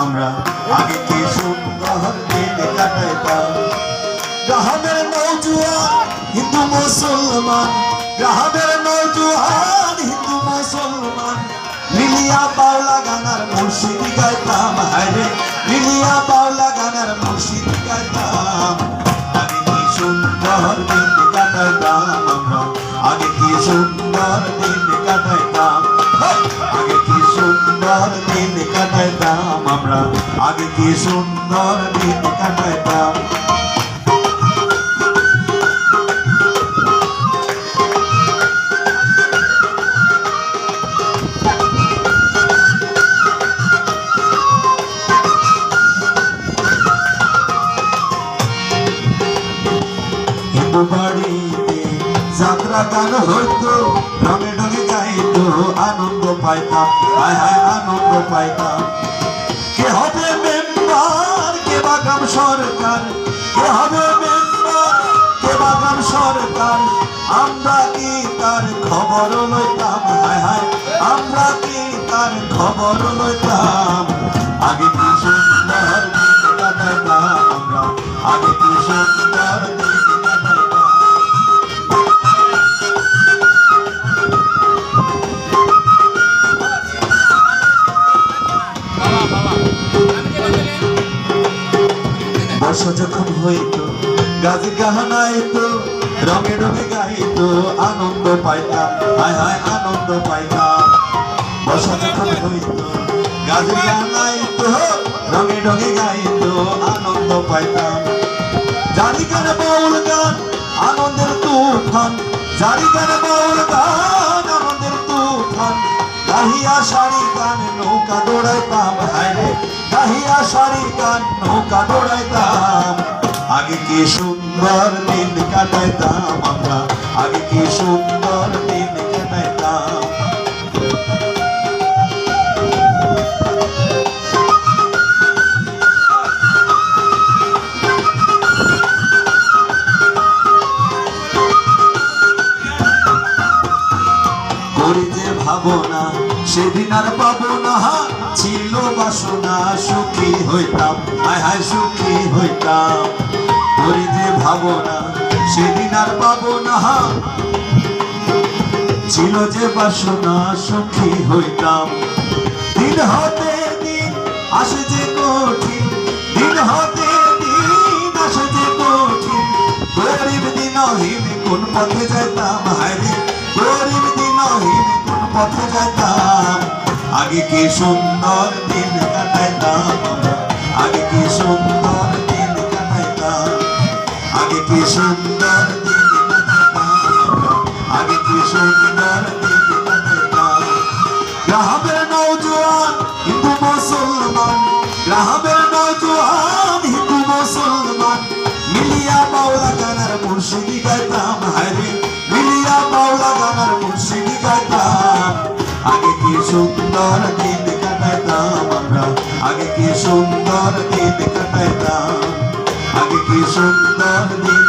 আমরা আগে কি সুন্দর দিন কাটাইতাম। গ্রামের নৌজুয়ান হিন্দু মুসলমান, গ্রামের নৌজুয়ান হিন্দু মুসলমান মিলিয়া বাউলা গানার মুর্শিদি গাইতাম। হায়রে মিলিয়া বাউলা গানার মুর্শিদি গাইতাম। আগে কি সুন্দর দিন কাটাইতাম আমরা, আগে কি সুন্দর দিন কাটাইতাম। আগে কি সুন্দর দিন কাটাইতাম আমরা, আগে কি সুন্দর দিন কাটাইতাম। বাড়িতে যাত্রা গান হইতো, রঙে ঢঙে গাইতো, আনন্দ পাইতাম। হায় হায় আনন্দ পাইতাম। কে হবে মেম্বার, কে বা গ্রাম সরকার, কে হবে মেম্বার, কে বা গ্রাম সরকার, আমরা কি তার খবর লইতাম। হায় হায় আমরা কি তার খবর লইতাম। আগে কি সুন্দর দিন কাটাইতাম আমরা, আগে কি সুন্দর দিন বর্ষা যখন হইতো, গাছে গাহানাইতো, রঙে রঙে গাইতো, আনন্দ পাইতাম। হায় হায় আনন্দ পাইতাম। বর্ষা যখন হইতো, গাছে গাহানাইতো, রঙে রঙে গাইতো, আনন্দ পাইতাম। জারি গানে বাউল গান আনন্দের তুফান, জারি গানে বাউল গান আনন্দের তুফান, গাহিয়া সারি গান নৌকা দৌড়াইতাম। হায়রে গাহিয়া সারি গান নৌকা দৌড়াইতাম। আগে কি সুন্দর দিন কাটাইতাম আমরা, আগে কি সুন্দর দিন কাটাইতাম। করি যে ভাবনা সেদিন আর পাবো না, ছিল বাসনা সুখী হইতাম। হায় হায় সুখী হইতাম। করি যে ভাবনা সেদিন আর পাবো না, ছিল যে বাসনা সুখী হইতাম। দিন হতে দিন আসে যে কঠিন, দিন হতে দিন আসে যে কঠিন, গরিব দিনহীন কোন পথে যাইতাম। হায়রে গরিব দিনহীন কোন পথে যাইতাম। আগে কি সুন্দর দিন কাটাইতাম আমরা, আগে কি সুন্দর দিন কাটাইতাম। আগে কি সুন্দর দিন কাটাইতাম, আগে কি সুন্দর দিন কাটাইতাম। গ্রামের নৌজওয়ান হিন্দু মুসলমান, গ্রামের নৌজওয়ান হিন্দু মুসলমান মিলিয়া বাউলা গানার মুর্শিদি গাইতাম। হায়রে মিলিয়া বাউলা গানার মুর্শিদি গাইতাম। আগে কি সুন্দর দিন কাটাইতাম আমরা, আগে কি সুন্দর দিন কাটাইতাম। আগে কি সুন্দর দিন